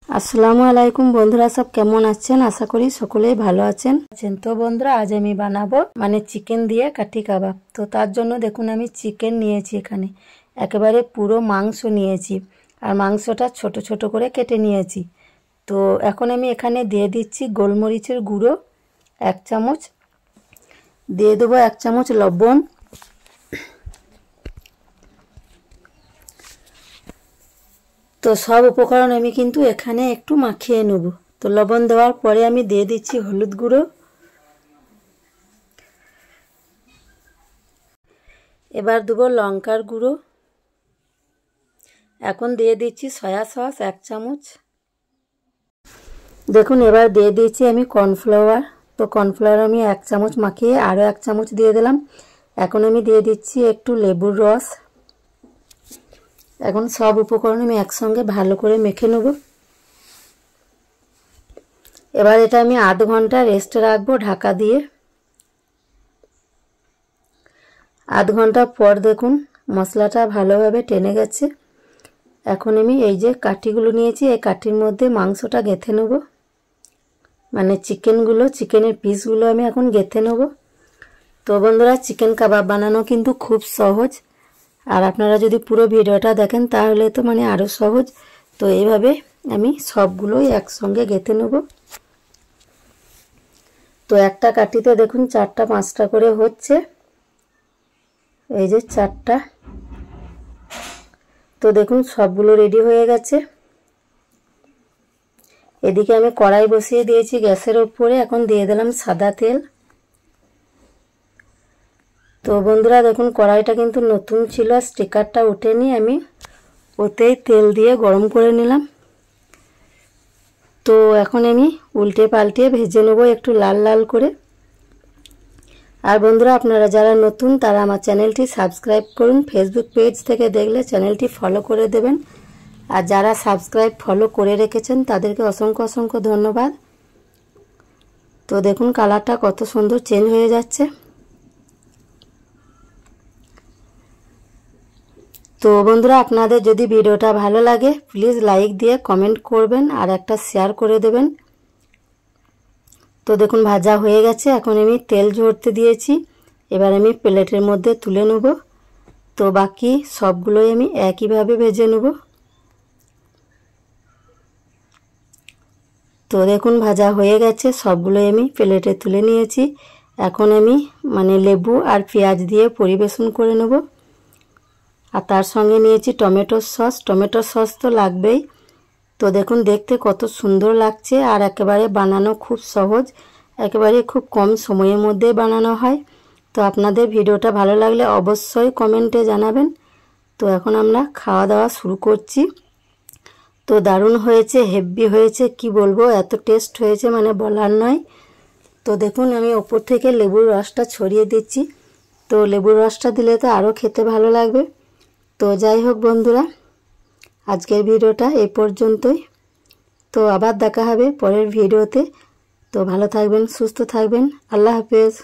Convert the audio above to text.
আসসালামু আলাইকুম বন্ধুরা, সব কেমন আছেন? আশা করি সকলেই ভালো আছেন। তো বন্ধুরা, আজ আমি বানাবো চিকেন দিয়ে কাঠি কাবাব। তো তার জন্য দেখুন আমি চিকেন নিয়েছি, এখানে একেবারে পুরো মাংস নিয়েছি আর মাংসটা ছোট ছোট করে কেটে নিয়েছি। তো এখন আমি এখানে দিয়ে দিচ্ছি গোলমরিচের গুঁড়ো 1 চামচ, দিয়ে দেবো 1 চামচ লবণ, তো সব উপকরণ আমি কিন্তু এখানে একটু মাখিয়ে নেব। তো লবণ দেওয়ার পরে আমি দিয়ে দিচ্ছি হলুদ গুঁড়ো, এবার দেবো লঙ্কার গুঁড়ো, এখন দিয়ে দিচ্ছি সয়া সস 1 চামচ। দেখুন এবার দিয়ে দিচ্ছি আমি কর্নফ্লাওয়ার। তো কর্নফ্লাওয়ার আমি 1 চামচ মাখিয়ে আরও 1 চামচ দিয়ে দিলাম। এখন আমি দিয়ে দিচ্ছি একটু লেবুর রস। এখন সব উপকরণ আমি একসঙ্গে ভালো করে মেখে নেব। এবার এটা আমি আধ ঘন্টা রেস্টে রাখবো ঢাকা দিয়ে। আধ ঘন্টা পর দেখুন মশলাটা ভালোভাবে টেনে গেছে। এখন আমি এই যে কাঠিগুলো নিয়েছি, এই কাঠির মধ্যে মাংসটা গেঁথে নেব, চিকেনের পিসগুলো আমি এখন গেঁথে নেব। তো বন্ধুরা, চিকেন কাবাব বানানো কিন্তু খুব সহজ, আর আপনারা যদি পুরো ভিডিওটা দেখেন তাহলে তো আরও সহজ। তো এইভাবে আমি সবগুলোই একসঙ্গে গেঁথে নেব। তো একটা কাঠিতে দেখুন 4টা 5টা করে হচ্ছে, এই যে 4টা। তো দেখুন সবগুলো রেডি হয়ে গেছে। এদিকে আমি কড়াই বসিয়ে দিয়েছি গ্যাসের উপরে, এখন দিয়ে দিলাম সাদা তেল। তো বন্ধুরা দেখুন কড়াইটা কিন্তু নতুন ছিল, স্টিকারটা উঠেনি, আমি ওতেই তেল দিয়ে গরম করে নিলাম। তো এখন আমি উল্টে পাল্টে ভেজে নেব একটু লাল লাল করে। আর বন্ধুরা, আপনারা যারা নতুন তারা আমার চ্যানেলটি সাবস্ক্রাইব করুন, ফেসবুক পেজ থেকে দেখলে চ্যানেলটি ফলো করে দেবেন। আর যারা সাবস্ক্রাইব ফলো করে রেখেছেন তাদেরকে অসংখ্য অসংখ্য ধন্যবাদ। তো দেখুন কালারটা কত সুন্দর চেঞ্জ হয়ে যাচ্ছে। তো বন্ধুরা, আপনাদের যদি ভিডিওটা ভালো লাগে প্লিজ লাইক দিয়ে কমেন্ট করবেন আর একটা শেয়ার করে দেবেন। তো দেখুন ভাজা হয়ে গেছে, এখন আমি তেল ঝরতে দিয়েছি। এবার আমি প্লেটের মধ্যে তুলে নেব। তো বাকি সবগুলোই আমি একইভাবে ভেজে নেব। তো দেখুন ভাজা হয়ে গেছে, সবগুলোই আমি প্লেটে তুলে নিয়েছি। এখন আমি লেবু আর পেঁয়াজ দিয়ে পরিবেশন করে নেব। আর তার সঙ্গে নিয়েছি টমেটোর সস। টমেটোর সস তো লাগবেই। তো দেখুন দেখতে কত সুন্দর লাগছে, আর একেবারে বানানো খুব সহজ, একেবারে খুব কম সময়ের মধ্যে বানানো হয়। তো আপনাদের ভিডিওটা ভালো লাগলে অবশ্যই কমেন্টে জানাবেন। তো এখন আমরা খাওয়া দাওয়া শুরু করছি। তো দারুণ হয়েছে, হেভি হয়েছে, কি বলবো, এত টেস্ট হয়েছে বলার নয়। তো দেখুন আমি ওপর থেকে লেবুর রসটা ছড়িয়ে দিচ্ছি। তো লেবুর রসটা দিলে তো আরও খেতে ভালো লাগবে। তো যাই হোক বন্ধুরা, আজকের ভিডিওটা এই পর্যন্তই। তো আবার দেখা হবে পরের ভিডিওতে। তো ভালো থাকবেন, সুস্থ থাকবেন, আল্লাহ হাফেজ।